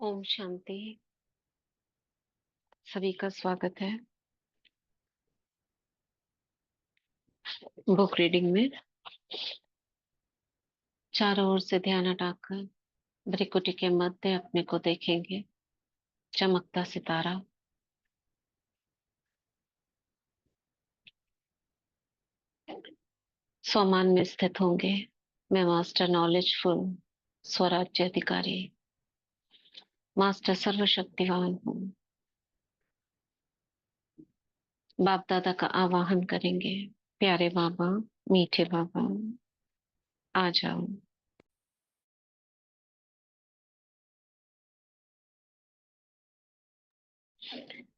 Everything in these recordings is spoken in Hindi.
ओम शांति। सभी का स्वागत है बुक रीडिंग में। चारों ओर से ध्यान हटाकर भ्रिकुटी के मध्य अपने को देखेंगे। चमकता सितारा। स्वमान में स्थित होंगे। मैं मास्टर नॉलेजफुल स्वराज्य अधिकारी, मास्टर सर्वशक्तिवान हूँ। बाप दादा का आवाहन करेंगे। प्यारे बाबा, मीठे बाबा, आ जाओ।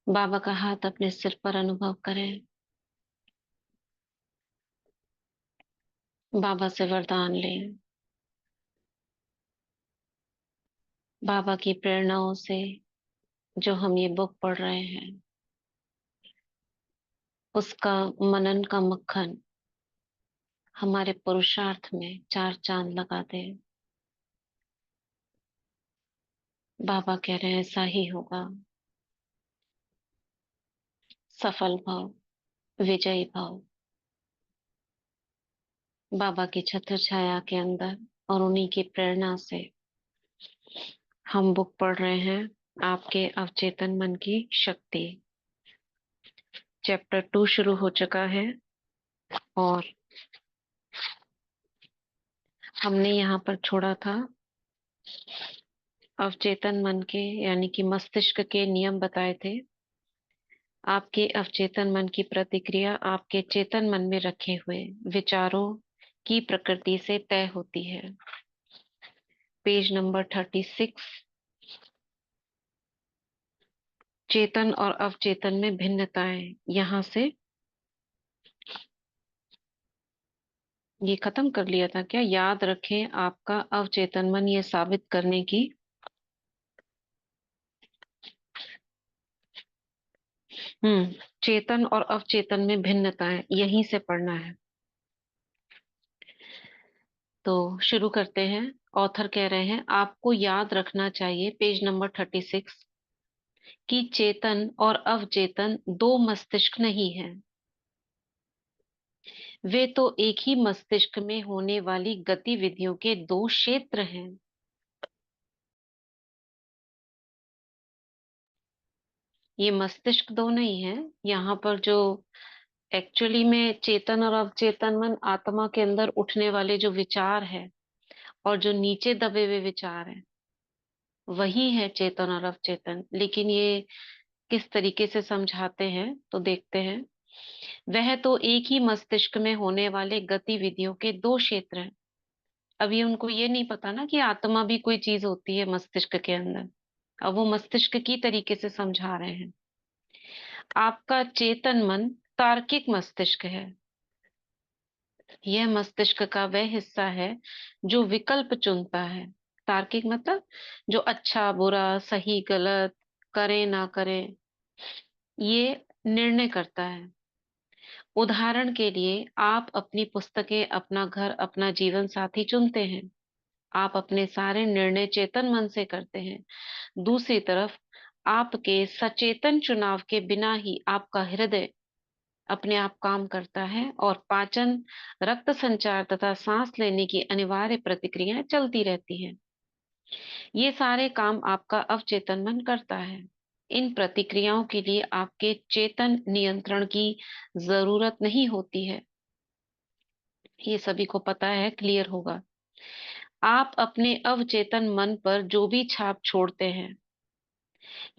बाबा का हाथ अपने सिर पर अनुभव करें। बाबा से वरदान लें। बाबा की प्रेरणाओं से जो हम ये बुक पढ़ रहे हैं, उसका मनन का मक्खन हमारे पुरुषार्थ में चार चांद लगा दे। बाबा कह रहे हैं ऐसा ही होगा। सफल भव, विजयी भव। बाबा की छत्र छाया के अंदर और उन्हीं की प्रेरणा से हम बुक पढ़ रहे हैं, आपके अवचेतन मन की शक्ति। चैप्टर 2 शुरू हो चुका है और हमने यहाँ पर छोड़ा था अवचेतन मन के यानी कि मस्तिष्क के नियम बताए थे। आपके अवचेतन मन की प्रतिक्रिया आपके चेतन मन में रखे हुए विचारों की प्रकृति से तय होती है। Page number 36। चेतन और अवचेतन में भिन्नताएं, यहां से ये खत्म कर लिया था क्या? याद रखें, आपका अवचेतन मन ये साबित करने की चेतन और अवचेतन में भिन्नताएं, यहीं से पढ़ना है। तो शुरू करते हैं। ऑथर कह रहे हैं आपको याद रखना चाहिए, पेज नंबर 36, कि चेतन और अवचेतन दो मस्तिष्क नहीं है। वे तो एक ही मस्तिष्क में होने वाली गतिविधियों के दो क्षेत्र हैं। ये मस्तिष्क दो नहीं है। यहाँ पर जो एक्चुअली में चेतन और अवचेतन मन आत्मा के अंदर उठने वाले जो विचार है और जो नीचे दबे हुए विचार है, वही है चेतन और अवचेतन। लेकिन ये किस तरीके से समझाते हैं तो देखते हैं। वह तो एक ही मस्तिष्क में होने वाले गतिविधियों के दो क्षेत्र हैं। अभी उनको ये नहीं पता ना कि आत्मा भी कोई चीज होती है मस्तिष्क के अंदर। अब वो मस्तिष्क की तरीके से समझा रहे हैं। आपका चेतन मन तार्किक मस्तिष्क है। यह मस्तिष्क का वह हिस्सा है जो विकल्प चुनता है। तार्किक मतलब जो अच्छा बुरा सही गलत, करे ना करे, ये निर्णय करता है। उदाहरण के लिए आप अपनी पुस्तकें, अपना घर, अपना जीवन साथी चुनते हैं। आप अपने सारे निर्णय चेतन मन से करते हैं। दूसरी तरफ आपके सचेतन चुनाव के बिना ही आपका हृदय अपने आप काम करता है और पाचन, रक्त संचार तथा सांस लेने की अनिवार्य प्रतिक्रियाएं चलती रहती हैं। ये सारे काम आपका अवचेतन मन करता है। इन प्रतिक्रियाओं के लिए आपके चेतन नियंत्रण की जरूरत नहीं होती है। ये सभी को पता है, क्लियर होगा। आप अपने अवचेतन मन पर जो भी छाप छोड़ते हैं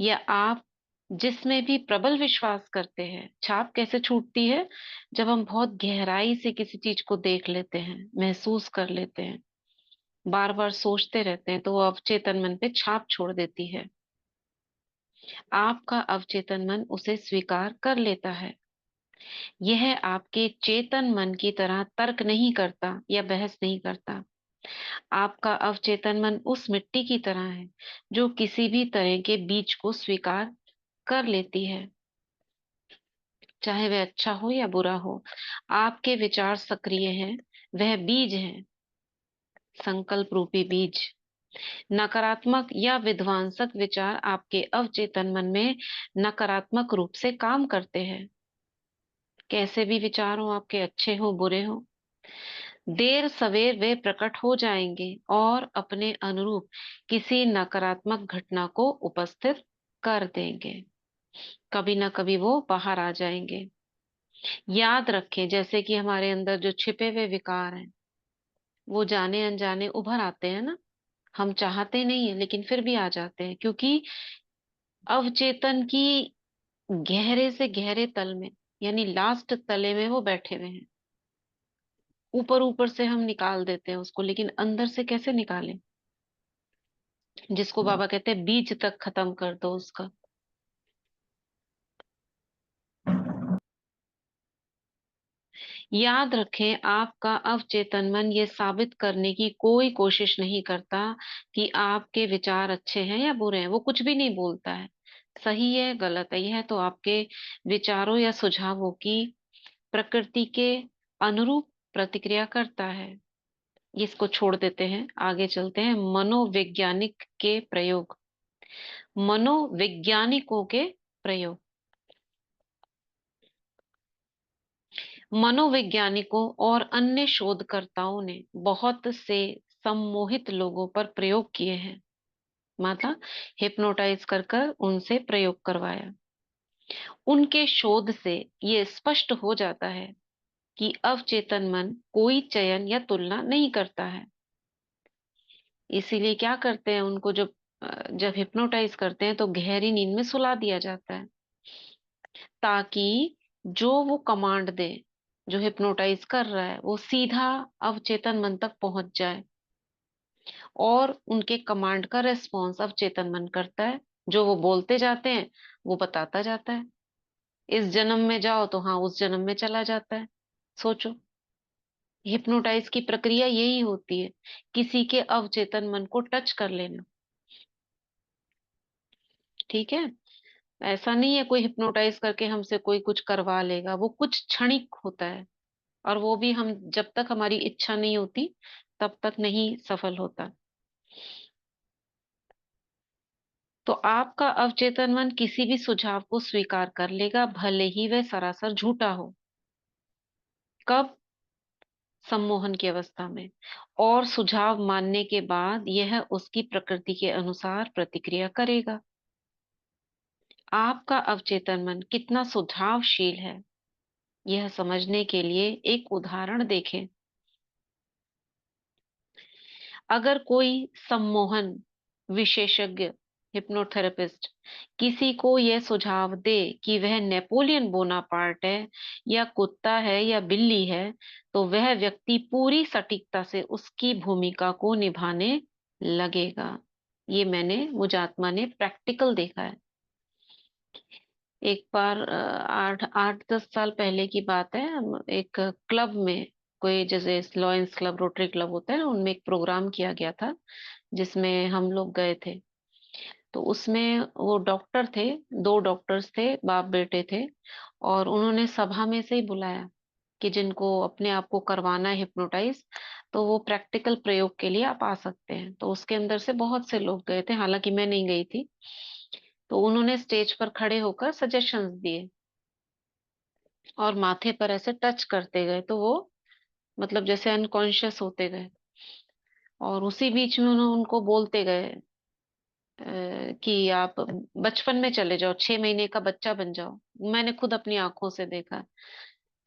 या आप जिसमें भी प्रबल विश्वास करते हैं, छाप कैसे छूटती है? जब हम बहुत गहराई से किसी चीज को देख लेते हैं, महसूस कर लेते हैं, बार बार सोचते रहते हैं, तो वो अवचेतन मन पे छाप छोड़ देती है। आपका अवचेतन मन उसे स्वीकार कर लेता है। यह आपके चेतन मन की तरह तर्क नहीं करता या बहस नहीं करता। आपका अवचेतन मन उस मिट्टी की तरह है जो किसी भी तरह के बीज को स्वीकार कर लेती है, चाहे वह अच्छा हो या बुरा हो। आपके विचार सक्रिय हैं, वह बीज है, संकल्प रूपी बीज। नकारात्मक या विध्वंसक विचार आपके अवचेतन मन में नकारात्मक रूप से काम करते हैं। कैसे भी विचार हो आपके, अच्छे हो बुरे हो, देर सवेर वे प्रकट हो जाएंगे और अपने अनुरूप किसी नकारात्मक घटना को उपस्थित कर देंगे। कभी ना कभी वो बाहर आ जाएंगे। याद रखें, जैसे कि हमारे अंदर जो छिपे हुए विकार हैं, वो जाने अनजाने उभर आते हैं ना। हम चाहते नहीं है लेकिन फिर भी आ जाते हैं, क्योंकि अवचेतन की गहरे से गहरे तल में, यानी लास्ट तले में वो बैठे हुए हैं। ऊपर ऊपर से हम निकाल देते हैं उसको, लेकिन अंदर से कैसे निकालें? जिसको बाबा कहते हैं बीज तक खत्म कर दो उसका। याद रखें, आपका अवचेतन मन ये साबित करने की कोई कोशिश नहीं करता कि आपके विचार अच्छे हैं या बुरे हैं। वो कुछ भी नहीं बोलता है सही है गलत है। यह तो आपके विचारों या सुझावों की प्रकृति के अनुरूप प्रतिक्रिया करता है। इसको छोड़ देते हैं, आगे चलते हैं। मनोवैज्ञानिक के प्रयोग। मनोवैज्ञानिकों के प्रयोग। मनोवैज्ञानिकों और अन्य शोधकर्ताओं ने बहुत से सम्मोहित लोगों पर प्रयोग किए हैं। मतलब हिप्नोटाइज कर कर उनसे प्रयोग करवाया। उनके शोध से ये स्पष्ट हो जाता है कि अवचेतन मन कोई चयन या तुलना नहीं करता है। इसीलिए क्या करते हैं उनको, जब हिप्नोटाइज करते हैं तो गहरी नींद में सुला दिया जाता है, ताकि जो वो कमांड दे, जो हिप्नोटाइज कर रहा है, वो सीधा अवचेतन मन तक पहुंच जाए और उनके कमांड का रेस्पॉन्स अवचेतन मन करता है। जो वो बोलते जाते हैं वो बताता जाता है। इस जन्म में जाओ तो हाँ उस जन्म में चला जाता है। सोचो, हिप्नोटाइज की प्रक्रिया यही होती है, किसी के अवचेतन मन को टच कर लेना। ठीक है। ऐसा नहीं है कोई हिप्नोटाइज करके हमसे कोई कुछ करवा लेगा, वो कुछ क्षणिक होता है। और वो भी हम जब तक हमारी इच्छा नहीं होती तब तक नहीं सफल होता। तो आपका अवचेतन मन किसी भी सुझाव को स्वीकार कर लेगा, भले ही वह सरासर झूठा हो। कब? सम्मोहन की अवस्था में। और सुझाव मानने के बाद यह उसकी प्रकृति के अनुसार प्रतिक्रिया करेगा। आपका अवचेतन मन कितना सुझावशील है, यह समझने के लिए एक उदाहरण देखें। अगर कोई सम्मोहन विशेषज्ञ, हिप्नोथेरेपिस्ट, किसी को यह सुझाव दे कि वह नेपोलियन बोनापार्ट है या कुत्ता है या बिल्ली है, तो वह व्यक्ति पूरी सटीकता से उसकी भूमिका को निभाने लगेगा। ये मैंने, मुझ आत्मा ने प्रैक्टिकल देखा है। एक बार 8-10 साल पहले की बात है, हम एक क्लब में, कोई जैसे लॉयंस क्लब, रोटरी क्लब होता है ना, उनमें एक प्रोग्राम किया गया था जिसमें हम लोग गए थे। तो उसमें वो डॉक्टर थे, 2 डॉक्टर्स थे, बाप बेटे थे। और उन्होंने सभा में से ही बुलाया कि जिनको अपने आप को करवाना है हिप्नोटाइज, तो वो प्रैक्टिकल प्रयोग के लिए आप आ सकते हैं। तो उसके अंदर से बहुत से लोग गए थे, हालांकि मैं नहीं गई थी। तो उन्होंने स्टेज पर खड़े होकर सजेशंस दिए और माथे पर ऐसे टच करते गए, तो वो मतलब जैसे अनकॉन्शियस होते गए। और उसी बीच में उन्होंने उनको बोलते गए कि आप बचपन में चले जाओ, 6 महीने का बच्चा बन जाओ। मैंने खुद अपनी आंखों से देखा।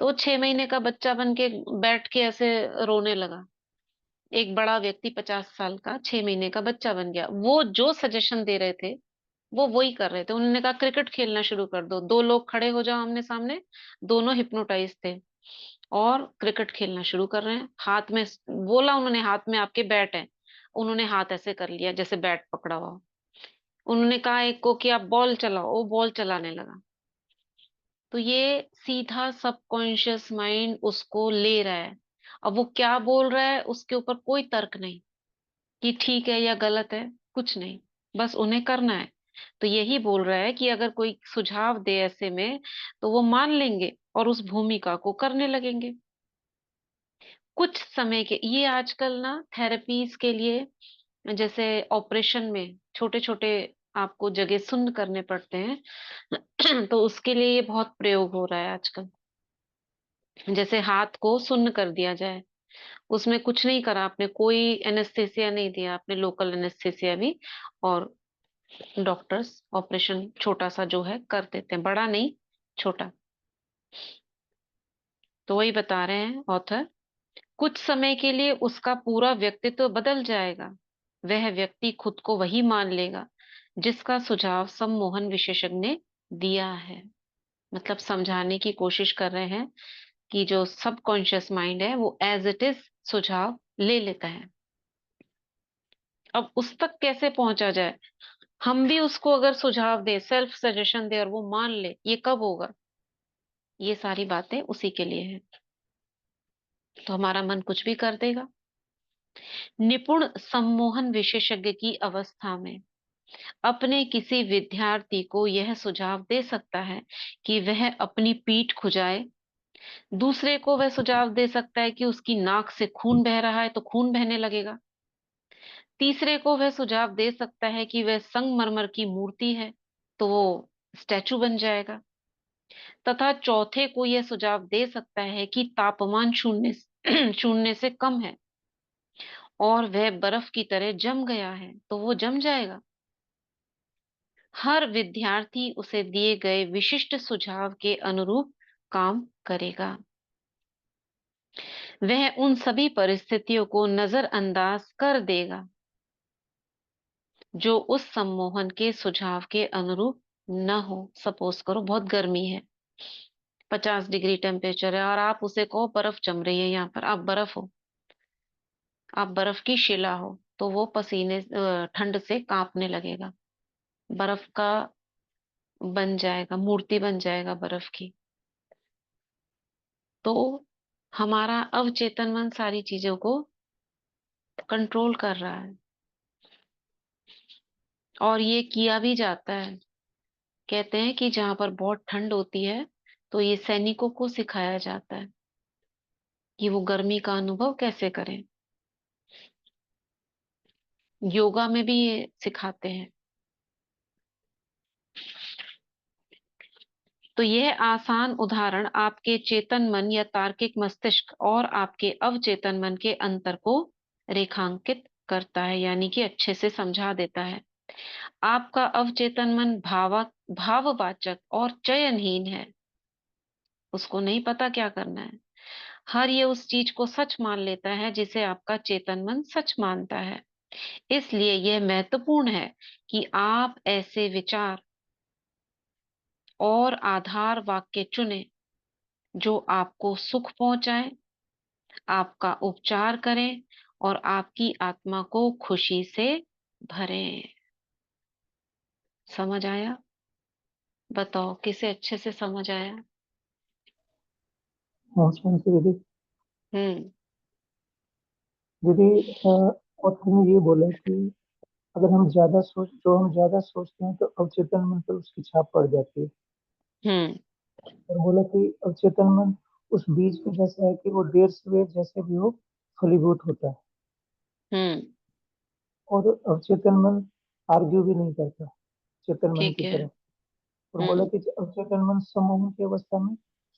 तो वो 6 महीने का बच्चा बन के बैठ के ऐसे रोने लगा। एक बड़ा व्यक्ति 50 साल का 6 महीने का बच्चा बन गया। वो जो सजेशन दे रहे थे वो वही कर रहे थे। उन्होंने कहा क्रिकेट खेलना शुरू कर दो, 2 लोग खड़े हो जाओ आमने सामने, दोनों हिप्नोटाइज थे और क्रिकेट खेलना शुरू कर रहे हैं। हाथ में बोला उन्होंने, हाथ में आपके बैट है। उन्होंने हाथ ऐसे कर लिया जैसे बैट पकड़ा हुआ हो। उन्होंने कहा एक को कि आप बॉल चलाओ, वो बॉल चलाने लगा। तो ये सीधा सबकॉन्शियस माइंड उसको ले रहा है। अब वो क्या बोल रहा है उसके ऊपर कोई तर्क नहीं कि ठीक है या गलत है, कुछ नहीं, बस उन्हें करना है। तो यही बोल रहा है कि अगर कोई सुझाव दे ऐसे में, तो वो मान लेंगे और उस भूमिका को करने लगेंगे। कुछ समय के ये आजकल ना थेरेपीज के लिए जैसे ऑपरेशन में छोटे छोटे आपको जगह सुन्न करने पड़ते हैं तो उसके लिए ये बहुत प्रयोग हो रहा है आजकल। जैसे हाथ को सुन्न कर दिया जाए, उसमें कुछ नहीं करा आपने, कोई एनेस्थेसिया नहीं दिया आपने, लोकल एनेस्थेसिया भी, और डॉक्टर्स ऑपरेशन छोटा सा जो है कर देते हैं, बड़ा नहीं, छोटा। तो वही बता रहे हैं ऑथर, कुछ समय के लिए उसका पूरा व्यक्तित्व बदल जाएगा। वह व्यक्ति खुद को वही मान लेगा जिसका सुझाव सम्मोहन विशेषज्ञ ने दिया है। मतलब समझाने की कोशिश कर रहे हैं कि जो सबकॉन्शियस माइंड है वो एज इट इज सुझाव ले लेता है। अब उस तक कैसे पहुंचा जाए? हम भी उसको अगर सुझाव दे, सेल्फ सजेशन दे और वो मान ले, ये कब होगा? ये सारी बातें उसी के लिए है। तो हमारा मन कुछ भी कर देगा। निपुण सम्मोहन विशेषज्ञ की अवस्था में अपने किसी विद्यार्थी को यह सुझाव दे सकता है कि वह अपनी पीठ खुजाए। दूसरे को वह सुझाव दे सकता है कि उसकी नाक से खून बह रहा है तो खून बहने लगेगा। तीसरे को वह सुझाव दे सकता है कि वह संगमरमर की मूर्ति है तो वो स्टैचू बन जाएगा। तथा चौथे को यह सुझाव दे सकता है कि तापमान शून्य शून्य से कम है और वह बर्फ की तरह जम गया है तो वो जम जाएगा। हर विद्यार्थी उसे दिए गए विशिष्ट सुझाव के अनुरूप काम करेगा। वह उन सभी परिस्थितियों को नजरअंदाज कर देगा जो उस सम्मोहन के सुझाव के अनुरूप न हो। सपोज करो बहुत गर्मी है, 50 डिग्री टेम्परेचर है, और आप उसे कहो बर्फ जम रही है, यहाँ पर आप बर्फ हो, आप बर्फ की शिला हो, तो वो पसीने ठंड से कांपने लगेगा, बर्फ का बन जाएगा, मूर्ति बन जाएगा बर्फ की। तो हमारा अवचेतन मन सारी चीजों को कंट्रोल कर रहा है, और ये किया भी जाता है। कहते हैं कि जहां पर बहुत ठंड होती है तो ये सैनिकों को सिखाया जाता है कि वो गर्मी का अनुभव कैसे करें। योगा में भी ये सिखाते हैं। तो यह आसान उदाहरण आपके चेतन मन या तार्किक मस्तिष्क और आपके अवचेतन मन के अंतर को रेखांकित करता है, यानी कि अच्छे से समझा देता है। आपका अवचेतन मन भाववाचक और चयनहीन है, उसको नहीं पता क्या करना है। हर ये उस चीज को सच मान लेता है जिसे आपका चेतन मन सच मानता है। इसलिए यह महत्वपूर्ण है कि आप ऐसे विचार और आधार वाक्य चुनें जो आपको सुख पहुंचाए, आपका उपचार करें और आपकी आत्मा को खुशी से भरें। समझ आया? बताओ किसे अच्छे से समझ आया? हाँ सुन के दीदी। हम्म। दीदी ऑथर ने ये बोला कि अगर हम ज्यादा सोच जो हम ज्यादा सोचते हैं तो अवचेतन मन पर उसकी छाप पड़ जाती है। हम्म। और बोला कि अवचेतन मन उस बीज के जैसा है कि वो देर सवेर जैसे भी हो फलीभूत होता है। हम्म। और अवचेतन मन आर्ग्यू भी नहीं करता चेतन मन ठीक की है। तरह। और बोला हम्म। कि अवचेतन मन सम्मोहन की अवस्था में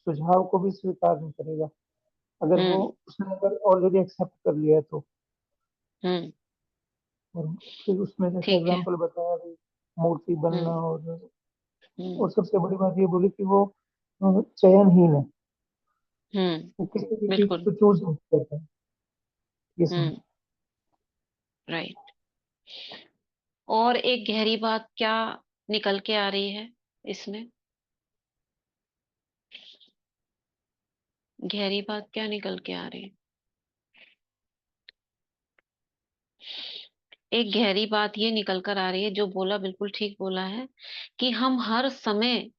सुझाव को भी स्वीकार नहीं करेगा, अगर वो हम्म। उसने अगर ऑलरेडी एक्सेप्ट कर लिया है तो। हम्म। और फिर उसमें जैसे ठीक है। एग्जाम्पल बताया भी, मूर्ति बनना। हम्म। और हम्म। सबसे बड़ी बात ये बोली कि वो चयनहीन है, वो हम्म। किसी भी चीज बिल्कुल। को चूज नहीं करता है। ये समझ। हम्म। राइट। और एक गहरी बात क्या निकल के आ रही है इसमें? गहरी बात क्या निकल के आ रही है? एक गहरी बात ये निकल कर आ रही है, जो बोला बिल्कुल ठीक बोला है, कि हम हर समय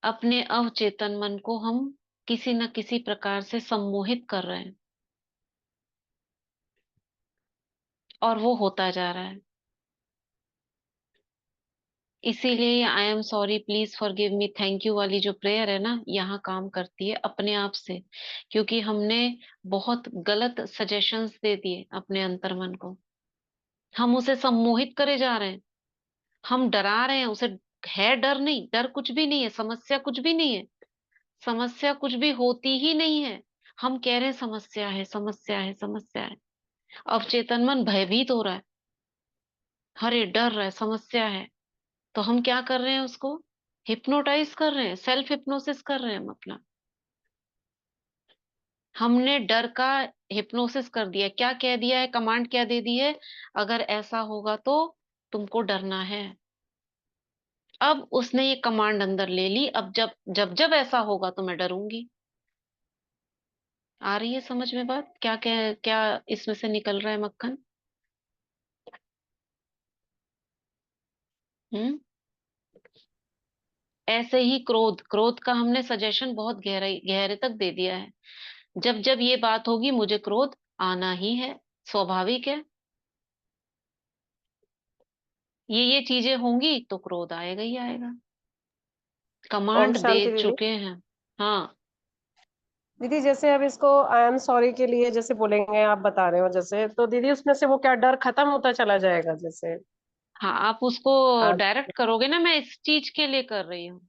अपने अवचेतन मन को हम किसी न किसी प्रकार से सम्मोहित कर रहे हैं, और वो होता जा रहा है। इसीलिए I am sorry, please forgive me, thank you वाली जो प्रेयर है ना, यहाँ काम करती है अपने आप से, क्योंकि हमने बहुत गलत सजेशंस दे दिए अपने अंतर्मन को। हम उसे सम्मोहित करे जा रहे हैं, हम डरा रहे हैं उसे। है डर नहीं, डर कुछ भी नहीं है, समस्या कुछ भी नहीं है, समस्या कुछ भी होती ही नहीं है। हम कह रहे हैं समस्या है, समस्या है, समस्या है। अब चेतन मन भयभीत हो रहा है, अरे डर रहा है, समस्या है। तो हम क्या कर रहे हैं, उसको हिप्नोटाइज कर रहे हैं, सेल्फ हिप्नोसिस कर रहे हैं हम अपना। हमने डर का हिप्नोसिस कर दिया। क्या कह दिया है, कमांड क्या दे दी है, अगर ऐसा होगा तो तुमको डरना है। अब उसने ये कमांड अंदर ले ली, अब जब जब जब ऐसा होगा तो मैं डरूंगी। आ रही है समझ में बात, क्या क्या क्या इसमें से निकल रहा है मक्खन? हम्म। ऐसे ही क्रोध, क्रोध का हमने सजेशन बहुत गहराई गहरे तक दे दिया है। जब जब ये बात होगी मुझे क्रोध आना ही है, स्वाभाविक है। ये चीजें होंगी तो क्रोध आएगा ही आएगा। ओम कमांड दे शांति दीदी। चुके हैं। हाँ। दीदी जैसे अब इसको आई एम सॉरी के लिए जैसे बोलेंगे, आप बता रहे हो जैसे, तो दीदी उसमें से वो क्या डर खत्म होता चला जाएगा जैसे? हाँ, आप उसको आज। डायरेक्ट करोगे ना, मैं इस चीज के लिए कर रही हूँ।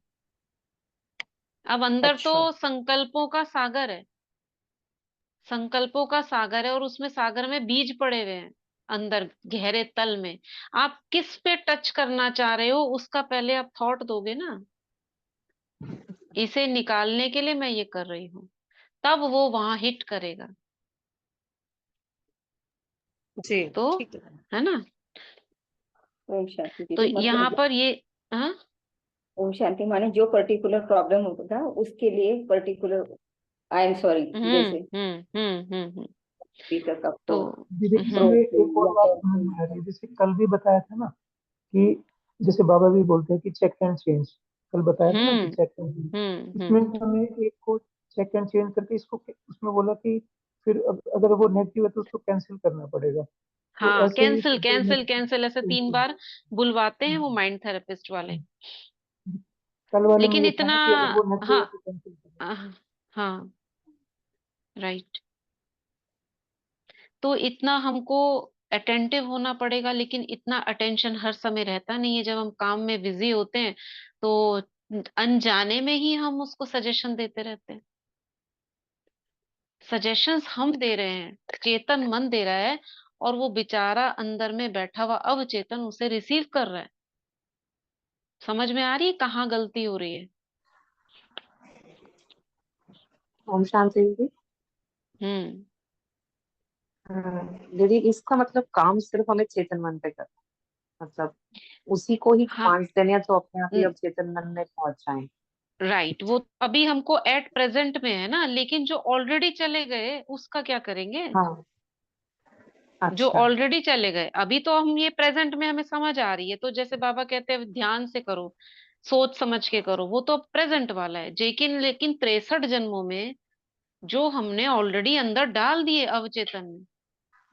अब अंदर तो अच्छा। संकल्पों का सागर है, संकल्पों का सागर है, और उसमें सागर में बीज पड़े हुए हैं अंदर गहरे तल में। आप किस पे टच करना चाह रहे हो उसका पहले आप थॉट दोगे ना। इसे निकालने के लिए मैं ये कर रही हूँ, तब वो वहां हिट करेगा। जी। तो ठीक है। है ना। ओम शांति तो दीदी, यहाँ मतलब पर ये, हाँ। ओम शांति माने जो पर्टिकुलर प्रॉब्लम होता था उसके लिए पर्टिकुलर आई एम सॉरी, हम्म, जैसे हम्म, हम्म, स्पीकर का तो दीदी क्रोध इसमें एक और या बात फिर समझ में आ रही है, जैसे कल भी बताया था ना कि जैसे बाबा भी बोलते हैं कि चेक एंड चेंज, कल बताया था ना कि हम्म, चेक एंड चेंज। हम्म, इसमें हमें एक को चेक एंड चेंज करके इसको उसमें बोला कि फिर अगर वो नेगेटिव है तो उसको कैंसिल करना पड़ेगा। तो हाँ, ऐसे ही कैंसिल फिर जो कैंसिल नेगेटिव कैंसिल ऐसे 3 बार बुलवाते हैं वो माइंड थेरेपिस्ट वाले। कल वाले में लेकिन ये था इतना, ना कि अगर वो नेगेटिव है हाँ, तो कैंसिल करना। हाँ, राइट। तो इतना हमको अटेंटिव होना पड़ेगा, लेकिन इतना अटेंशन हर समय रहता नहीं है जब हम काम में बिजी होते हैं। तो अनजाने में ही हम उसको सजेशन देते रहते हैं। सजेशंस हम दे रहे हैं, चेतन मन दे रहा है, और वो बेचारा अंदर में बैठा हुआ अवचेतन उसे रिसीव कर रहा है। समझ में आ रही है कहाँ गलती हो रही है? ओम शांति दीदी। हम्म। दीदी इसका मतलब काम सिर्फ हमें चेतन मन पे करना है। मतलब उसी को ही हाँ, कमांड्स देने हैं तो अपने आप ही अब चेतन मन में पहुंच जाए। राइट। वो अभी हमको एट प्रेजेंट में है ना, लेकिन जो ऑलरेडी चले गए उसका क्या करेंगे? हाँ। जो अच्छा। ऑलरेडी चले गए, अभी तो हम ये प्रेजेंट में हमें समझ आ रही है, तो जैसे बाबा कहते हैं ध्यान से करो, सोच समझ के करो, वो तो प्रेजेंट वाला है। लेकिन लेकिन 63 जन्मों में जो हमने ऑलरेडी अंदर डाल दिए अवचेतन में,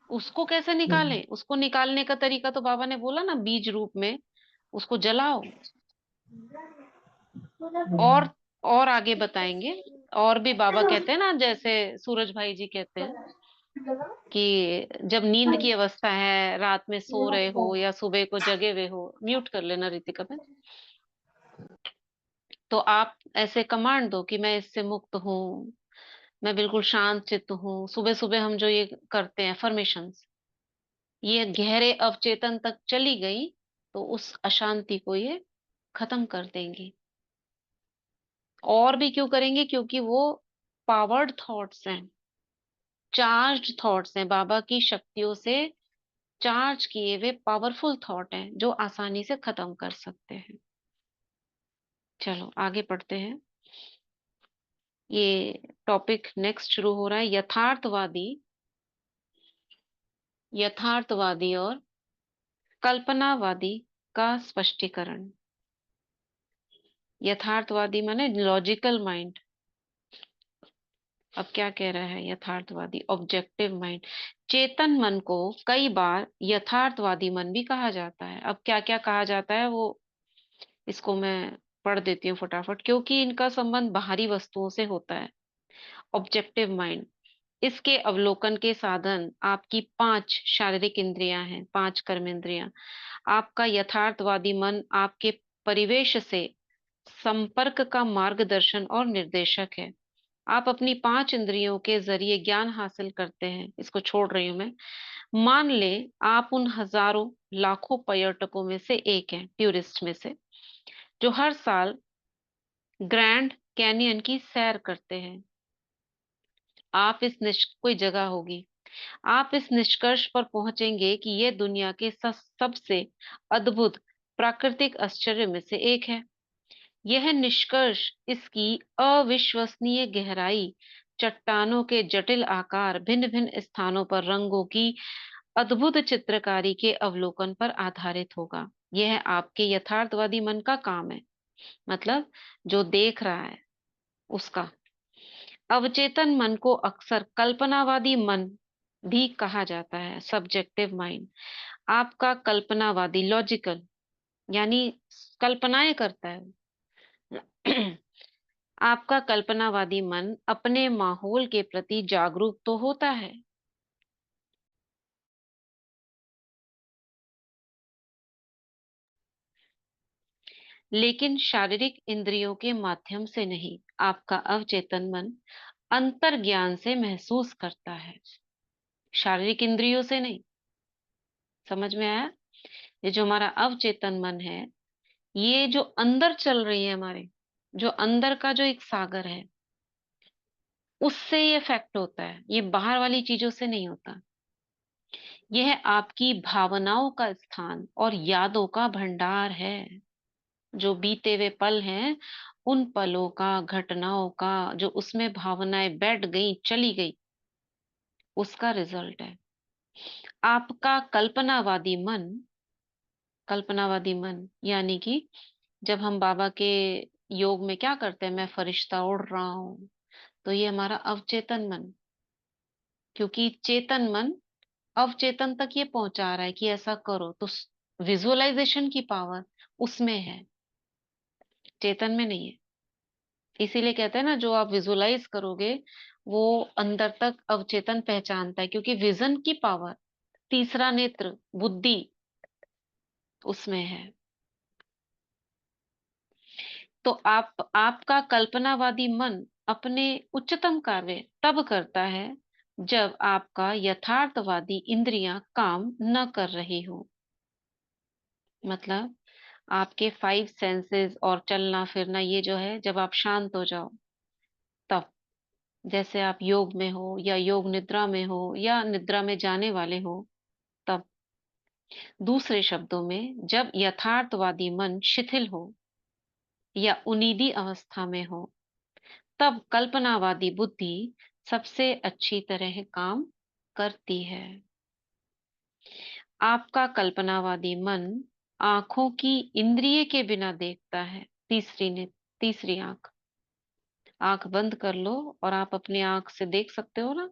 उसको कैसे हम्म, निकालें? उसको निकालने का तरीका तो बाबा ने बोला ना, बीज रूप में उसको जलाओ। और हम्म, और आगे बताएंगे। और भी बाबा कहते हैं ना, जैसे सूरज भाई जी कहते हैं कि जब नींद की अवस्था है, रात में सो रहे हो या सुबह को जगे हुए हो, म्यूट कर लेना रितिका में, तो आप ऐसे कमांड दो कि मैं इससे मुक्त हूँ, मैं बिल्कुल शांत चित्त हूँ। सुबह सुबह हम जो ये करते हैं अफर्मेशंस, ये गहरे अवचेतन तक चली गई, तो उस अशांति को ये खत्म कर देंगी। और भी क्यों करेंगे? क्योंकि वो पावर्ड थॉट्स हैं, चार्ज थॉट्स हैं, बाबा की शक्तियों से चार्ज किए हुए पावरफुल थॉट हैं जो आसानी से खत्म कर सकते हैं। चलो आगे पढ़ते हैं। ये टॉपिक नेक्स्ट शुरू हो रहा है, यथार्थवादी, यथार्थवादी और कल्पनावादी का स्पष्टीकरण। यथार्थवादी माने लॉजिकल माइंड। अब क्या कह रहा है यथार्थवादी? Objective mind. चेतन मन को कई बार यथार्थवादी मन भी कहा जाता है। अब क्या क्या कहा जाता है वो, इसको मैं पढ़ देती हूँ फटाफट, क्योंकि इनका संबंध बाहरी वस्तुओं से होता है। ऑब्जेक्टिव माइंड, इसके अवलोकन के साधन आपकी 5 शारीरिक इंद्रियां हैं, 5 कर्मेंद्रियां। आपका यथार्थवादी मन आपके परिवेश से संपर्क का मार्गदर्शन और निर्देशक है। आप अपनी 5 इंद्रियों के जरिए ज्ञान हासिल करते हैं। इसको छोड़ रही हूं मैं। मान ले आप उन हजारों लाखों पर्यटकों में से एक हैं, टूरिस्ट में से, जो हर साल ग्रैंड कैनियन की सैर करते हैं। आप इस कोई जगह होगी, आप इस निष्कर्ष पर पहुंचेंगे कि यह दुनिया के सबसे अद्भुत प्राकृतिक आश्चर्य में से एक है। यह निष्कर्ष इसकी अविश्वसनीय गहराई, चट्टानों के जटिल आकार, भिन्न भिन्न स्थानों पर रंगों की अद्भुत चित्रकारी के अवलोकन पर आधारित होगा। यह आपके यथार्थवादी मन का काम है, मतलब जो देख रहा है उसका। अवचेतन मन को अक्सर कल्पनावादी मन भी कहा जाता है, सब्जेक्टिव माइंड। आपका कल्पनावादी, लॉजिकल, यानी कल्पनाएं करता है। आपका कल्पनावादी मन अपने माहौल के प्रति जागरूक तो होता है, लेकिन शारीरिक इंद्रियों के माध्यम से नहीं। आपका अवचेतन मन अंतर्ज्ञान से महसूस करता है, शारीरिक इंद्रियों से नहीं। समझ में आया? ये जो हमारा अवचेतन मन है, ये जो अंदर चल रही है हमारे, जो अंदर का जो एक सागर है, उससे ये इफेक्ट होता है, ये बाहर वाली चीजों से नहीं होता। यह आपकी भावनाओं का स्थान और यादों का भंडार है। जो बीते हुए पल हैं, उन पलों का, घटनाओं का, जो उसमें भावनाएं बैठ गई, चली गई, उसका रिजल्ट है। आपका कल्पनावादी मन यानी कि जब हम बाबा के योग में क्या करते हैं, मैं फरिश्ता उड़ रहा हूं, तो ये हमारा अवचेतन मन, क्योंकि चेतन मन अवचेतन तक ये पहुंचा रहा है कि ऐसा करो, तो विजुअलाइजेशन की पावर उसमें है, चेतन में नहीं है। इसीलिए कहते हैं ना, जो आप विजुअलाइज करोगे वो अंदर तक अवचेतन पहचानता है, क्योंकि विजन की पावर, तीसरा नेत्र, बुद्धि उसमें है। तो आपका कल्पनावादी मन अपने उच्चतम कार्य तब करता है जब आपका यथार्थवादी इंद्रियां काम न कर रही हो। मतलब आपके 5 सेंसेस और चलना फिरना, ये जो है, जब आप शांत हो जाओ तब, जैसे आप योग में हो या योग निद्रा में हो या निद्रा में जाने वाले हो तब। दूसरे शब्दों में, जब यथार्थवादी मन शिथिल हो या उनीदी अवस्था में हो, तब कल्पनावादी बुद्धि सबसे अच्छी तरह काम करती है। आपका कल्पनावादी मन आंखों की इंद्रिय के बिना देखता है। तीसरी आंख, आंख बंद कर लो और आप अपनी आंख से देख सकते हो ना,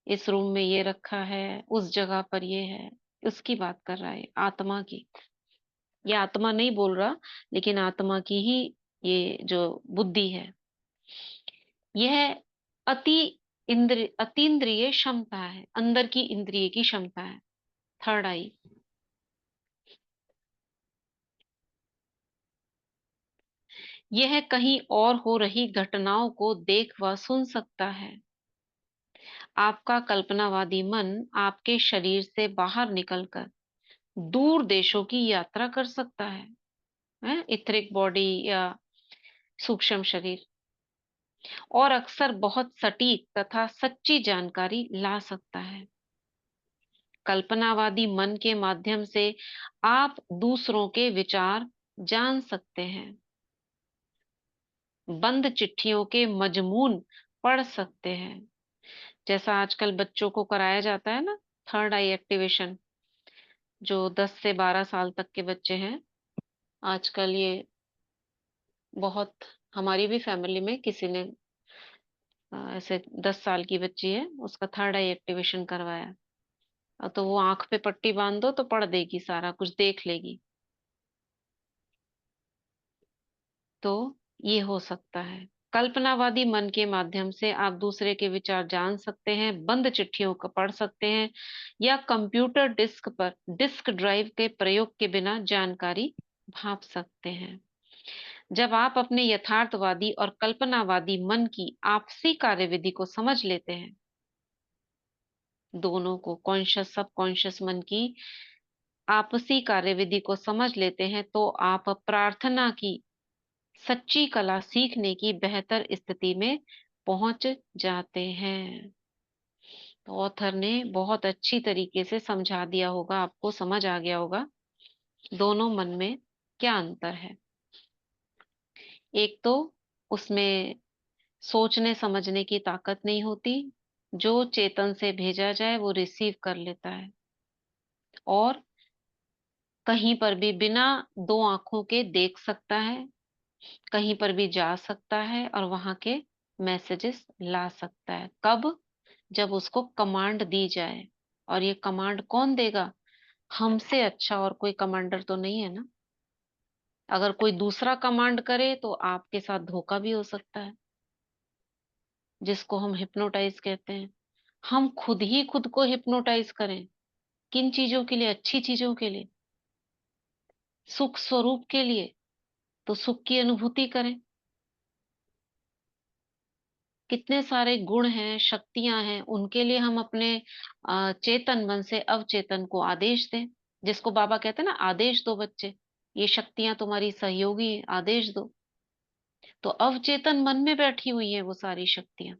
इस रूम में ये रखा है, उस जगह पर ये है। उसकी बात कर रहा है, आत्मा की। ये आत्मा नहीं बोल रहा, लेकिन आत्मा की ही ये जो बुद्धि है, यह अतीन्द्रिय क्षमता है, अंदर की इंद्रिय की क्षमता है, थर्ड आई। यह कहीं और हो रही घटनाओं को देख व सुन सकता है। आपका कल्पनावादी मन आपके शरीर से बाहर निकलकर दूर देशों की यात्रा कर सकता है, इथरिक बॉडी या सूक्ष्म शरीर, और अक्सर बहुत सटीक तथा सच्ची जानकारी ला सकता है। कल्पनावादी मन के माध्यम से आप दूसरों के विचार जान सकते हैं, बंद चिट्ठियों के मजमून पढ़ सकते हैं। जैसा आजकल बच्चों को कराया जाता है ना, थर्ड आई एक्टिवेशन, जो 10 से 12 साल तक के बच्चे हैं आजकल, ये बहुत, हमारी भी फैमिली में किसी ने ऐसे 10 साल की बच्ची है, उसका थर्ड आई एक्टिवेशन करवाया। तो वो आंख पे पट्टी बांध दो तो पढ़ देगी, सारा कुछ देख लेगी। तो ये हो सकता है। कल्पनावादी मन के माध्यम से आप दूसरे के विचार जान सकते हैं, बंद चिट्ठियों को पढ़ सकते हैं, या कंप्यूटर डिस्क पर डिस्क ड्राइव के प्रयोग के बिना जानकारी भाप सकते हैं। जब आप अपने यथार्थवादी और कल्पनावादी मन की आपसी कार्यविधि को समझ लेते हैं, दोनों को, कॉन्शियस सबकॉन्शियस मन की आपसी कार्यविधि को समझ लेते हैं, तो आप प्रार्थना की सच्ची कला सीखने की बेहतर स्थिति में पहुंच जाते हैं। तो ऑथर ने बहुत अच्छी तरीके से समझा दिया होगा, आपको समझ आ गया होगा दोनों मन में क्या अंतर है। एक तो उसमें सोचने समझने की ताकत नहीं होती, जो चेतन से भेजा जाए वो रिसीव कर लेता है, और कहीं पर भी बिना दो आंखों के देख सकता है, कहीं पर भी जा सकता है और वहां के मैसेजेस ला सकता है। कब? जब उसको कमांड दी जाए। और ये कमांड कौन देगा? हमसे अच्छा और कोई कमांडर तो नहीं है ना। अगर कोई दूसरा कमांड करे तो आपके साथ धोखा भी हो सकता है, जिसको हम हिप्नोटाइज कहते हैं। हम खुद ही खुद को हिप्नोटाइज करें। किन चीजों के लिए? अच्छी चीजों के लिए, सुख स्वरूप के लिए, तो सुख की अनुभूति करें। कितने सारे गुण हैं, शक्तियां हैं, उनके लिए हम अपने चेतन मन से अवचेतन को आदेश दें। जिसको बाबा कहते हैं ना, आदेश दो बच्चे, ये शक्तियां तुम्हारी सहयोगी हैं, आदेश दो। तो अवचेतन मन में बैठी हुई है वो सारी शक्तियां।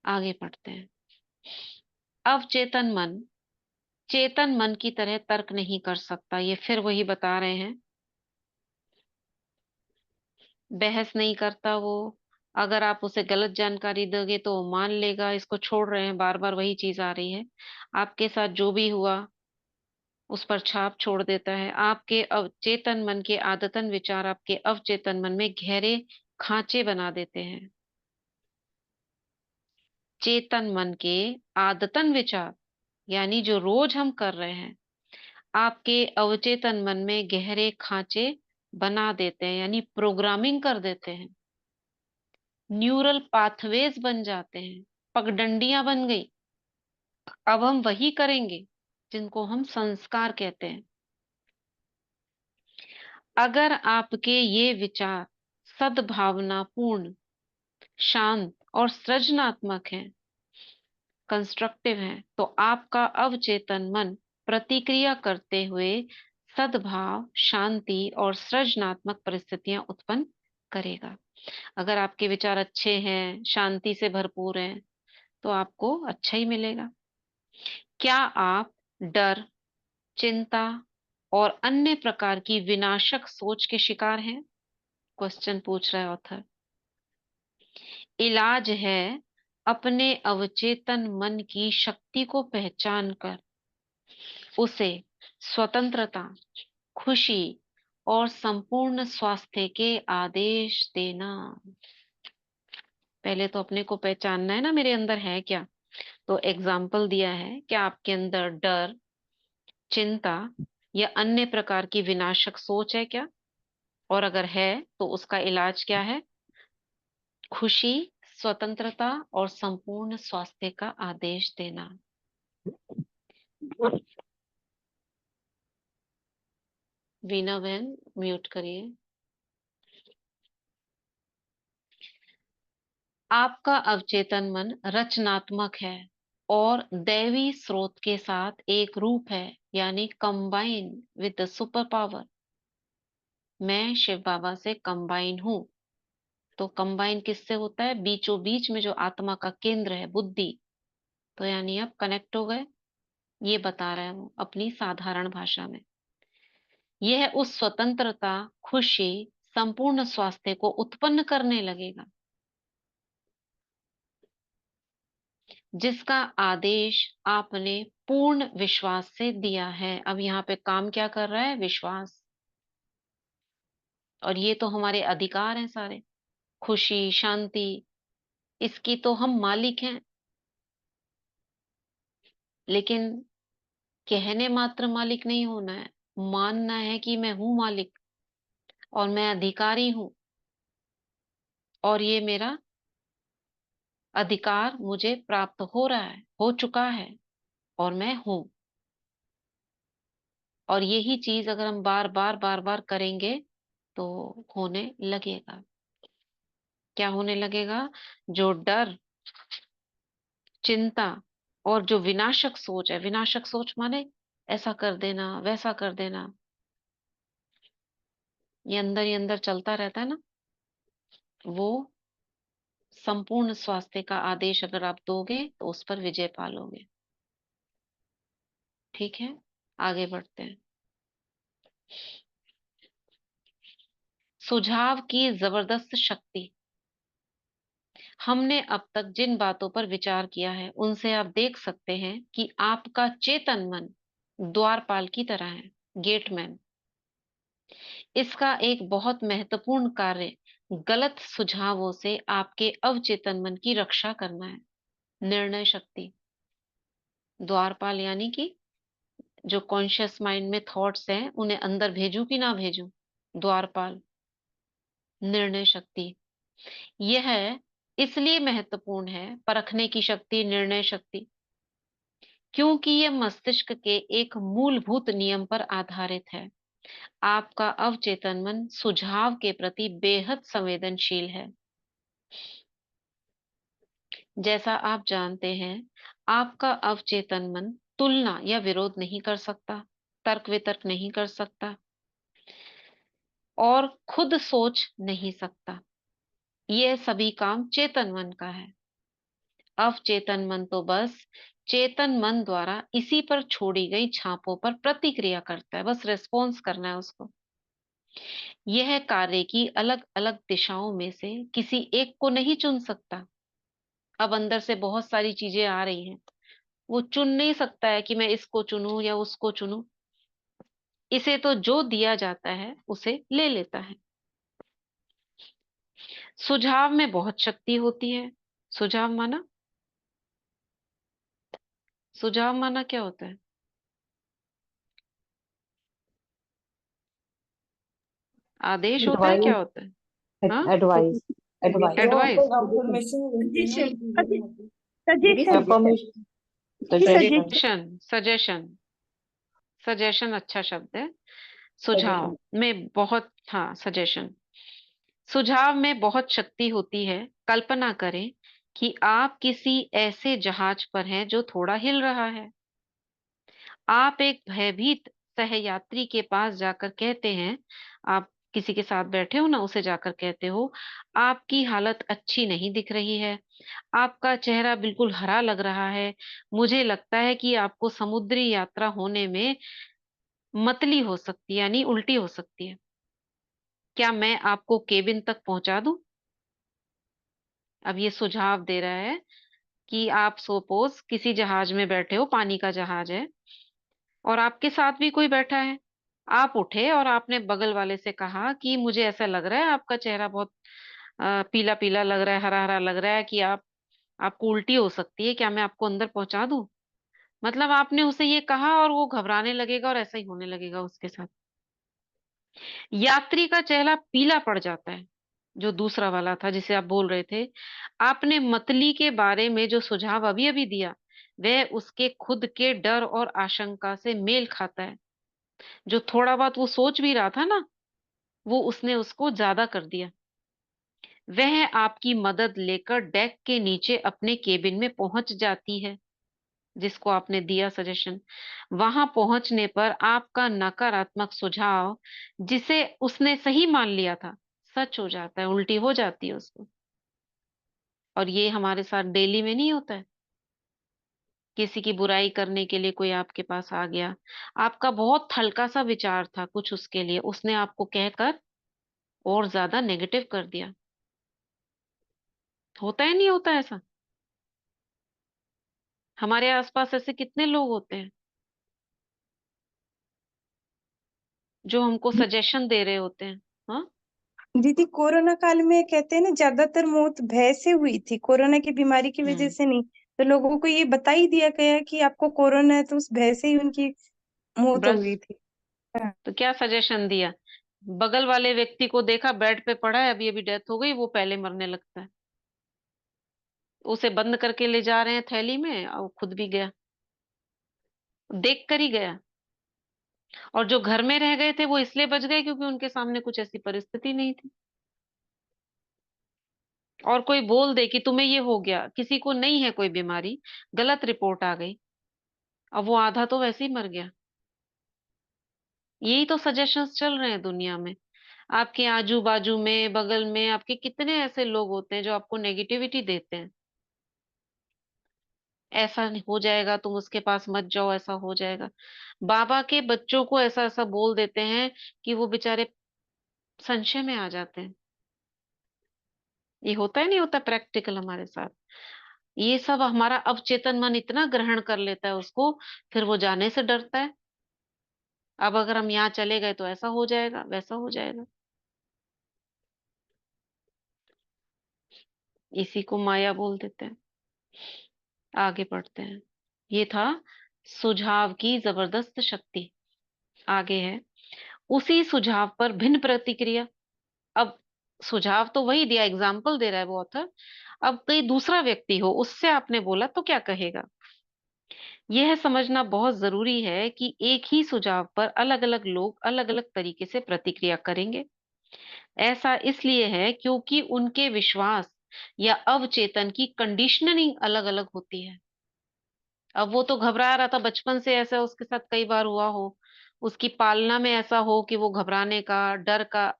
आगे पढ़ते हैं। अवचेतन मन चेतन मन की तरह तर्क नहीं कर सकता। ये फिर वही बता रहे हैं, बहस नहीं करता वो। अगर आप उसे गलत जानकारी दोगे तो वो मान लेगा। इसको छोड़ रहे हैं, बार बार वही चीज आ रही है। आपके साथ जो भी हुआ उस पर छाप छोड़ देता है। आपके अवचेतन मन के आदतन विचार आपके अवचेतन मन में गहरे खांचे बना देते हैं। चेतन मन के आदतन विचार, यानी जो रोज हम कर रहे हैं, आपके अवचेतन मन में गहरे खांचे बना देते हैं, यानी प्रोग्रामिंग कर देते हैं। न्यूरल पाथवेज बन जाते हैं, पगडंडियां बन गई। अब हम वही करेंगे जिनको हम संस्कार कहते हैं। अगर आपके ये विचार सद्भावनापूर्ण, शांत और सृजनात्मक हैं, कंस्ट्रक्टिव हैं, तो आपका अवचेतन मन प्रतिक्रिया करते हुए सद्भाव, शांति और सृजनात्मक परिस्थितियां उत्पन्न करेगा। अगर आपके विचार अच्छे हैं, शांति से भरपूर हैं, तो आपको अच्छा ही मिलेगा। क्या आप डर, चिंता और अन्य प्रकार की विनाशक सोच के शिकार हैं? क्वेश्चन पूछ रहा है ऑथर। इलाज है अपने अवचेतन मन की शक्ति को पहचान कर उसे स्वतंत्रता, खुशी और संपूर्ण स्वास्थ्य के आदेश देना। पहले तो अपने को पहचानना है ना, मेरे अंदर है क्या। तो एग्जाम्पल दिया है कि आपके अंदर डर, चिंता या अन्य प्रकार की विनाशक सोच है क्या, और अगर है तो उसका इलाज क्या है? खुशी, स्वतंत्रता और संपूर्ण स्वास्थ्य का आदेश देना। वीना बहन म्यूट करिए। आपका अवचेतन मन रचनात्मक है और दैवी स्रोत के साथ एक रूप है, यानी combine with the super power. मैं शिव बाबा से कंबाइन हूं। तो कंबाइन किससे होता है? बीचों बीच में जो आत्मा का केंद्र है, बुद्धि। तो यानी आप कनेक्ट हो गए, ये बता रहा है वो अपनी साधारण भाषा में। यह उस स्वतंत्रता, खुशी, संपूर्ण स्वास्थ्य को उत्पन्न करने लगेगा जिसका आदेश आपने पूर्ण विश्वास से दिया है। अब यहाँ पे काम क्या कर रहा है? विश्वास। और ये तो हमारे अधिकार हैं सारे। खुशी, शांति, इसकी तो हम मालिक हैं। लेकिन कहने मात्र मालिक नहीं होना है, मानना है कि मैं हूं मालिक। और मैं अधिकारी हूं, और ये मेरा अधिकार मुझे प्राप्त हो रहा है, हो चुका है, और मैं हूं। और यही चीज अगर हम बार बार बार बार करेंगे तो होने लगेगा। क्या होने लगेगा? जो डर, चिंता और जो विनाशक सोच है, विनाशक सोच माने ऐसा कर देना, वैसा कर देना, ये अंदर ही अंदर चलता रहता है ना, वो संपूर्ण स्वास्थ्य का आदेश अगर आप दोगे तो उस पर विजय पालोगे। ठीक है, आगे बढ़ते हैं। सुझाव की जबरदस्त शक्ति। हमने अब तक जिन बातों पर विचार किया है उनसे आप देख सकते हैं कि आपका चेतन मन द्वारपाल की तरह है, गेटमैन। इसका एक बहुत महत्वपूर्ण कार्य गलत सुझावों से आपके अवचेतन मन की रक्षा करना है। निर्णय शक्ति। द्वारपाल यानी कि जो कॉन्शियस माइंड में थॉट्स हैं उन्हें अंदर भेजूं कि ना भेजूं, द्वारपाल। निर्णय शक्ति यह इसलिए महत्वपूर्ण है, परखने की शक्ति, निर्णय शक्ति, क्योंकि यह मस्तिष्क के एक मूलभूत नियम पर आधारित है। आपका अवचेतन मन सुझाव के प्रति बेहद संवेदनशील है। जैसा आप जानते हैं, आपका अवचेतन मन तुलना या विरोध नहीं कर सकता, तर्क वितर्क नहीं कर सकता और खुद सोच नहीं सकता। यह सभी काम चेतन मन का है। अवचेतन मन तो बस चेतन मन द्वारा इसी पर छोड़ी गई छापों पर प्रतिक्रिया करता है, बस रिस्पॉन्स करना है उसको। यह कार्य की अलग अलग दिशाओं में से किसी एक को नहीं चुन सकता। अब अंदर से बहुत सारी चीजें आ रही हैं, वो चुन नहीं सकता है कि मैं इसको चुनूं या उसको चुनूं। इसे तो जो दिया जाता है उसे ले लेता है। सुझाव में बहुत शक्ति होती है। सुझाव माना, सुझाव माना क्या होता है? आदेश होता है, एडवाइस, क्या होता है? हाँ, एडवाइस, एडवाइस, जो एडवाइस। हमको इंफॉर्मेशन मिलती है दीदी, suggestion affirmation, suggestion, suggestion, suggestion, suggestion अच्छा शब्द है। सुझाव सजेशन। में बहुत, हाँ, सजेशन। सुझाव में बहुत शक्ति होती है। कल्पना करें कि आप किसी ऐसे जहाज पर हैं जो थोड़ा हिल रहा है। आप एक भयभीत सहयात्री के पास जाकर कहते हैं, आप किसी के साथ बैठे हो ना, उसे जाकर कहते हो, आपकी हालत अच्छी नहीं दिख रही है, आपका चेहरा बिल्कुल हरा लग रहा है, मुझे लगता है कि आपको समुद्री यात्रा होने में मतली हो सकती है, यानी उल्टी हो सकती है। क्या मैं आपको केबिन तक पहुंचा दूं? अब ये सुझाव दे रहा है कि आप सपोज किसी जहाज में बैठे हो, पानी का जहाज है, और आपके साथ भी कोई बैठा है। आप उठे और आपने बगल वाले से कहा कि मुझे ऐसा लग रहा है आपका चेहरा बहुत पीला पीला लग रहा है, हरा हरा लग रहा है, कि आपको उल्टी हो सकती है, क्या मैं आपको अंदर पहुंचा दूं? मतलब आपने उसे ये कहा और वो घबराने लगेगा और ऐसा ही होने लगेगा उसके साथ। यात्री का चेहरा पीला पड़ जाता है, जो दूसरा वाला था जिसे आप बोल रहे थे। आपने मतली के बारे में जो सुझाव अभी अभी दिया, वह उसके खुद के डर और आशंका से मेल खाता है। जो थोड़ा बहुत वो सोच भी रहा था ना, वो उसने उसको ज्यादा कर दिया। वह आपकी मदद लेकर डेक के नीचे अपने केबिन में पहुंच जाती है, जिसको आपने दिया सजेशन। वहां पहुंचने पर आपका नकारात्मक सुझाव, जिसे उसने सही मान लिया था, सच हो जाता है, उल्टी हो जाती है उसको। और ये हमारे साथ डेली में नहीं होता है। किसी की बुराई करने के लिए कोई आपके पास आ गया, आपका बहुत हल्का सा विचार था कुछ उसके लिए, उसने आपको कहकर और ज्यादा नेगेटिव कर दिया। होता है, नहीं होता ऐसा? हमारे आसपास ऐसे कितने लोग होते हैं जो हमको सजेशन दे रहे होते हैं। हाँ, दीदी कोरोना काल में कहते हैं ना ज्यादातर मौत भय से हुई थी, कोरोना की बीमारी की वजह हम्म, से नहीं। तो लोगों को ये बता ही दिया गया कि आपको कोरोना है, तो उस भय से ही उनकी मौत हो बस। गई थी। हाँ। तो क्या सजेशन दिया बगल वाले व्यक्ति को देखा बेड पे पड़ा है, अभी अभी डेथ हो गई, वो पहले मरने लगता है। उसे बंद करके ले जा रहे हैं थैली में, और वो खुद भी गया, देख कर ही गया। और जो घर में रह गए थे वो इसलिए बच गए क्योंकि उनके सामने कुछ ऐसी परिस्थिति नहीं थी। और कोई बोल दे कि तुम्हें ये हो गया, किसी को नहीं है कोई बीमारी, गलत रिपोर्ट आ गई, अब वो आधा तो वैसे ही मर गया। यही तो सजेशंस चल रहे हैं दुनिया में। आपके आजू बाजू में, बगल में आपके कितने ऐसे लोग होते हैं जो आपको नेगेटिविटी देते हैं। ऐसा नहीं हो जाएगा, तुम उसके पास मत जाओ, ऐसा हो जाएगा। बाबा के बच्चों को ऐसा ऐसा बोल देते हैं कि वो बेचारे संशय में आ जाते हैं। ये होता है नहीं होता प्रैक्टिकल हमारे साथ। ये सब हमारा अवचेतन मन इतना ग्रहण कर लेता है उसको, फिर वो जाने से डरता है। अब अगर हम यहाँ चले गए तो ऐसा हो जाएगा, वैसा हो जाएगा। इसी को माया बोल देते हैं। आगे बढ़ते हैं। ये था सुझाव की जबरदस्त शक्ति। आगे है, उसी सुझाव पर भिन्न प्रतिक्रिया। अब सुझाव तो वही दिया, एग्जाम्पल दे रहा है वो ऑथर। अब कोई दूसरा व्यक्ति हो, उससे आपने बोला तो क्या कहेगा। यह समझना बहुत जरूरी है कि एक ही सुझाव पर अलग अलग लोग अलग अलग तरीके से प्रतिक्रिया करेंगे। ऐसा इसलिए है क्योंकि उनके विश्वास या अवचेतन की कंडीशनिंग अलग अलग होती है। अब वो तो घबरा रहा था बचपन से, ऐसा उसके साथ कई बार हुआ हो, उसकी पालना में ऐसा हो कि वो घबराने का, डर का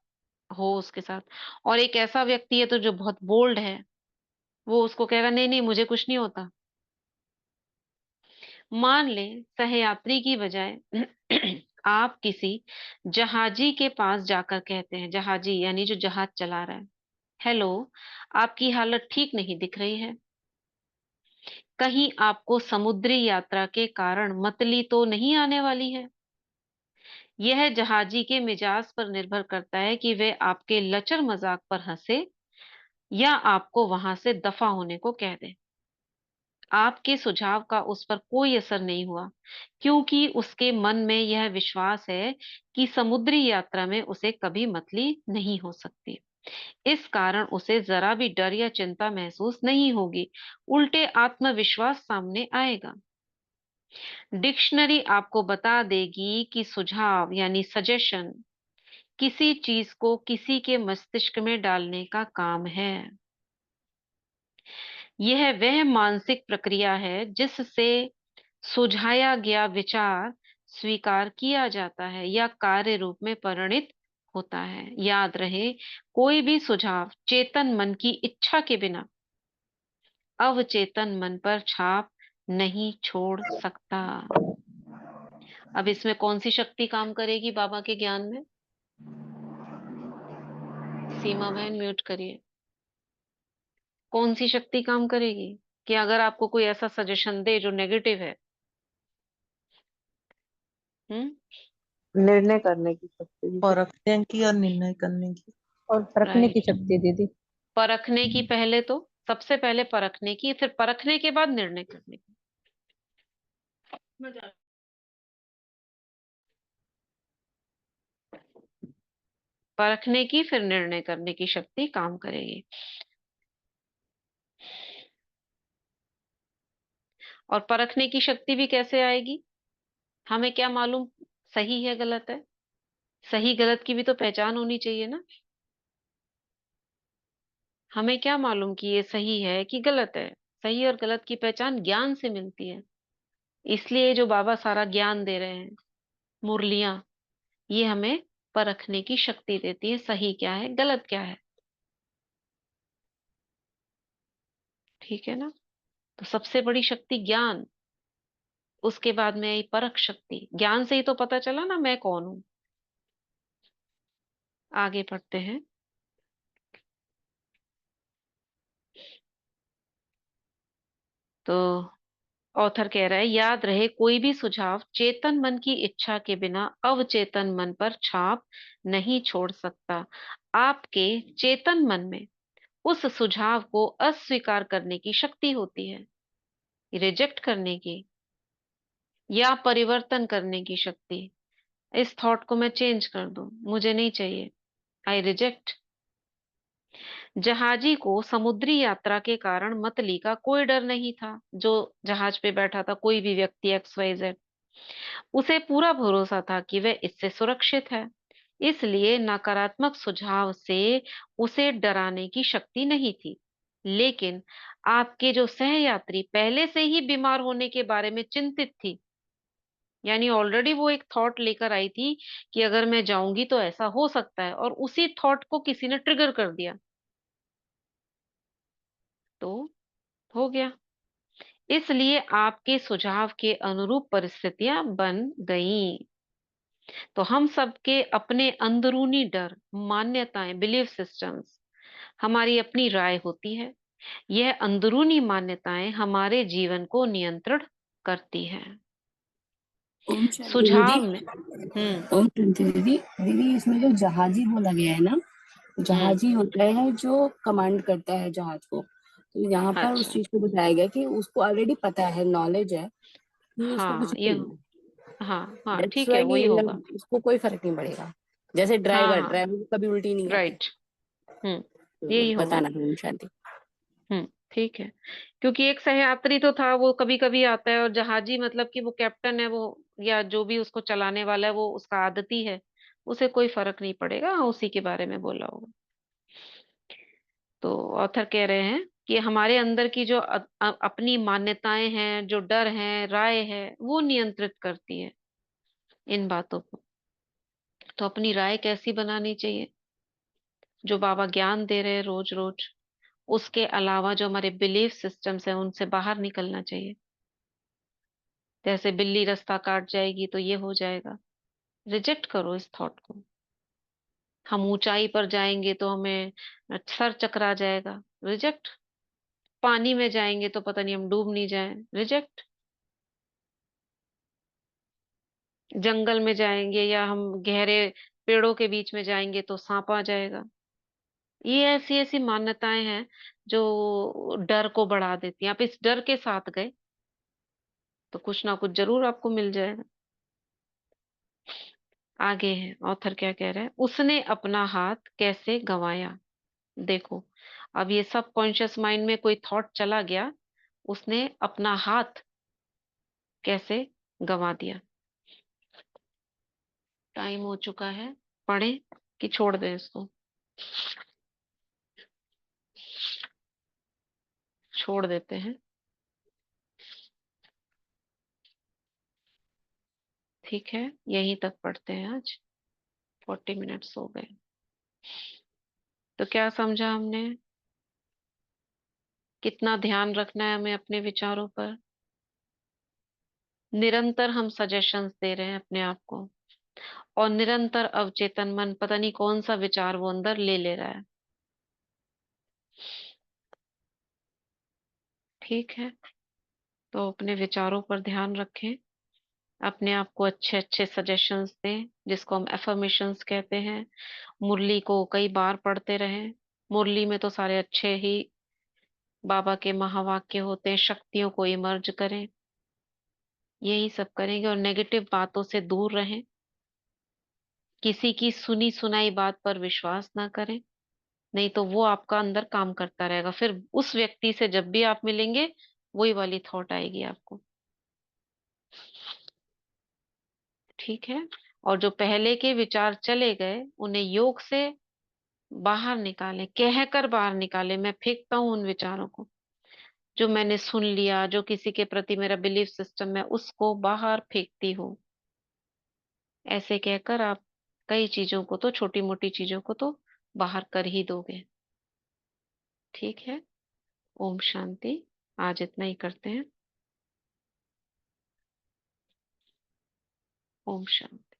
हो उसके साथ। और एक ऐसा व्यक्ति है तो जो बहुत बोल्ड है, वो उसको कहेगा नहीं नहीं मुझे कुछ नहीं होता। मान ले सहयात्री की बजाय आप किसी जहाजी के पास जाकर कहते हैं, जहाजी यानी जो जहाज चला रहा है, हेलो, आपकी हालत ठीक नहीं दिख रही है, कहीं आपको समुद्री यात्रा के कारण मतली तो नहीं आने वाली है। यह जहाजी के मिजाज पर निर्भर करता है कि वे आपके लचर मजाक पर हंसे या आपको वहां से दफा होने को कह दे। आपके सुझाव का उस पर कोई असर नहीं हुआ क्योंकि उसके मन में यह विश्वास है कि समुद्री यात्रा में उसे कभी मतली नहीं हो सकती। इस कारण उसे जरा भी डर या चिंता महसूस नहीं होगी, उल्टे आत्मविश्वास सामने आएगा। डिक्शनरी आपको बता देगी कि सुझाव यानी सजेशन किसी चीज को किसी के मस्तिष्क में डालने का काम है। यह वह मानसिक प्रक्रिया है जिससे सुझाया गया विचार स्वीकार किया जाता है या कार्य रूप में परिणित होता है। याद रहे, कोई भी सुझाव चेतन मन की इच्छा के बिना अवचेतन मन पर छाप नहीं छोड़ सकता। अब इसमें कौन सी शक्ति काम करेगी बाबा के ज्ञान में? सीमा बहन म्यूट करिए। कौन सी शक्ति काम करेगी कि अगर आपको कोई ऐसा सजेशन दे जो नेगेटिव है? हम्म। निर्णय करने की शक्ति भी। परखने की और निर्णय करने की और परखने की राइट। शक्ति दीदी। परखने की, पहले तो सबसे पहले परखने की, फिर परखने के बाद निर्णय करने की। परखने की फिर निर्णय करने की शक्ति काम करेगी। और परखने की शक्ति भी कैसे आएगी? हमें क्या मालूम सही है गलत है? सही गलत की भी तो पहचान होनी चाहिए ना। हमें क्या मालूम कि ये सही है कि गलत है? सही और गलत की पहचान ज्ञान से मिलती है। इसलिए जो बाबा सारा ज्ञान दे रहे हैं, मुरलियां, ये हमें परखने की शक्ति देती है, सही क्या है गलत क्या है। ठीक है ना? तो सबसे बड़ी शक्ति ज्ञान, उसके बाद में आई परख शक्ति। ज्ञान से ही तो पता चला ना मैं कौन हूं। आगे पढ़ते हैं। तो ऑथर कह रहा है, याद रहे कोई भी सुझाव चेतन मन की इच्छा के बिना अवचेतन मन पर छाप नहीं छोड़ सकता। आपके चेतन मन में उस सुझाव को अस्वीकार करने की शक्ति होती है, रिजेक्ट करने की या परिवर्तन करने की शक्ति। इस थॉट को मैं चेंज कर दूं, मुझे नहीं चाहिए, आई रिजेक्ट। जहाजी को समुद्री यात्रा के कारण मतली का कोई डर नहीं था। जो जहाज पे बैठा था कोई भी व्यक्ति XYZ, उसे पूरा भरोसा था कि वह इससे सुरक्षित है, इसलिए नकारात्मक सुझाव से उसे डराने की शक्ति नहीं थी। लेकिन आपके जो सहयात्री पहले से ही बीमार होने के बारे में चिंतित थी, यानी ऑलरेडी वो एक थॉट लेकर आई थी कि अगर मैं जाऊंगी तो ऐसा हो सकता है, और उसी थॉट को किसी ने ट्रिगर कर दिया, तो हो गया। इसलिए आपके सुझाव के अनुरूप परिस्थितियां बन गईं। तो हम सबके अपने अंदरूनी डर, मान्यताएं, बिलीफ सिस्टम्स, हमारी अपनी राय होती है। यह अंदरूनी मान्यताएं हमारे जीवन को नियंत्रण करती हैं। ओम शांति दीदी। सुझाव में ओम शांति दीदी। दीदी इसमें जो जहाजी बोला गया है ना, हम्म जहाजी होता है जो कमांड करता है जहाज को। तो यहाँ पर उस अच्छा, चीज को बताया गया कि उसको ऑलरेडी पता है, नॉलेज है कि उसको कुछ हाँ ये, नहीं है। हाँ हाँ दैट्स ठीक है, वाई वही कि होगा। उसको कोई फर्क नहीं पड़ेगा। जैसे हाँ ड्राइवर हाँ, ड्राइवर को कभी उल्टी नहीं आती। राइट। हम्म, तो यही होगा। बताना ओम शांति। ठीक है। क्योंकि एक सहयात्री तो था, वो कभी कभी आता है, और जहाजी मतलब कि वो कैप्टन है, वो या जो भी उसको चलाने वाला है वो उसका आदती है, उसे कोई फर्क नहीं पड़ेगा। हाँ, उसी के बारे में बोला होगा। तो ऑथर कह रहे हैं कि हमारे अंदर की जो अपनी मान्यताएं हैं, जो डर है, राय है, वो नियंत्रित करती है इन बातों को। तो अपनी राय कैसी बनानी चाहिए? जो बाबा ज्ञान दे रहे हैं रोज रोज, उसके अलावा जो हमारे बिलीफ सिस्टम्स हैं उनसे बाहर निकलना चाहिए। जैसे बिल्ली रास्ता काट जाएगी तो ये हो जाएगा, रिजेक्ट करो इस थॉट को। हम ऊंचाई पर जाएंगे तो हमें सर चकरा जाएगा, रिजेक्ट। पानी में जाएंगे तो पता नहीं हम डूब नहीं जाएं, रिजेक्ट। जंगल में जाएंगे या हम गहरे पेड़ों के बीच में जाएंगे तो सांप आ जाएगा। ये ऐसी ऐसी मान्यताएं हैं जो डर को बढ़ा देती हैं। आप इस डर के साथ गए तो कुछ ना कुछ जरूर आपको मिल जाएगा। आगे है ऑथर क्या कह रहा है, उसने अपना हाथ कैसे गंवाया। देखो, अब ये सब कॉन्शियस माइंड में कोई थॉट चला गया, उसने अपना हाथ कैसे गंवा दिया। टाइम हो चुका है, पढ़ें कि छोड़ दें इसको? छोड़ देते हैं, ठीक है, यहीं तक पढ़ते हैं आज। 40 मिनट्स हो गए। तो क्या समझा हमने? कितना ध्यान रखना है हमें अपने विचारों पर। निरंतर हम सजेशंस दे रहे हैं अपने आप को, और निरंतर अवचेतन मन पता नहीं कौन सा विचार वो अंदर ले ले रहा है। ठीक है, तो अपने विचारों पर ध्यान रखें, अपने आप को अच्छे अच्छे सजेशंस दें, जिसको हम एफर्मेशंस कहते हैं। मुरली को कई बार पढ़ते रहें। मुरली में तो सारे अच्छे ही बाबा के महावाक्य होते हैं। शक्तियों को इमर्ज करें, यही सब करेंगे। और नेगेटिव बातों से दूर रहें। किसी की सुनी सुनाई बात पर विश्वास ना करें, नहीं तो वो आपका अंदर काम करता रहेगा। फिर उस व्यक्ति से जब भी आप मिलेंगे वही वाली थॉट आएगी आपको। ठीक है। और जो पहले के विचार चले गए उन्हें योग से बाहर निकालें, कहकर बाहर निकालें, मैं फेंकता हूं उन विचारों को। जो मैंने सुन लिया, जो किसी के प्रति मेरा बिलीफ सिस्टम है, उसको बाहर फेंकती हूँ। ऐसे कहकर आप कई चीजों को तो, छोटी मोटी चीजों को तो बाहर कर ही दोगे। ठीक है। ओम शांति। आज इतना ही करते हैं। ओम शांति।